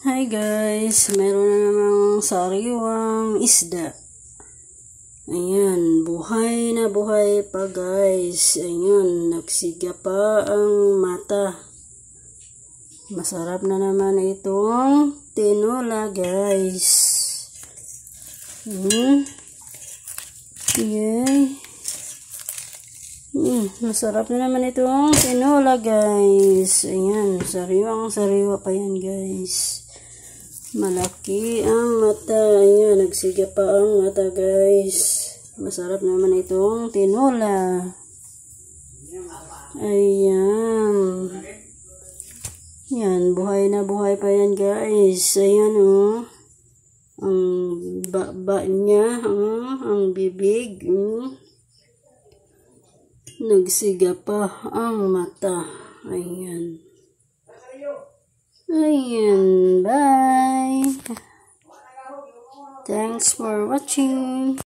Hi guys, meron na namang sariwang isda. Ayan, buhay na buhay pa guys. Ayan, nagsiga pa ang mata. Masarap na naman itong tinola guys. Yay. Masarap na naman itong tinola guys. Ayan, sariwang-sariwa pa yan guys. Malaki ang mata. Ayan, nagsiga pa ang mata guys. Masarap naman itong tinola. Ayan. Yan, buhay na buhay pa yan guys. Ayan oh. Ang baba niya, ang bibig. Nagsiga pa ang mata. Ayan. Ayan, bye. Thanks for watching.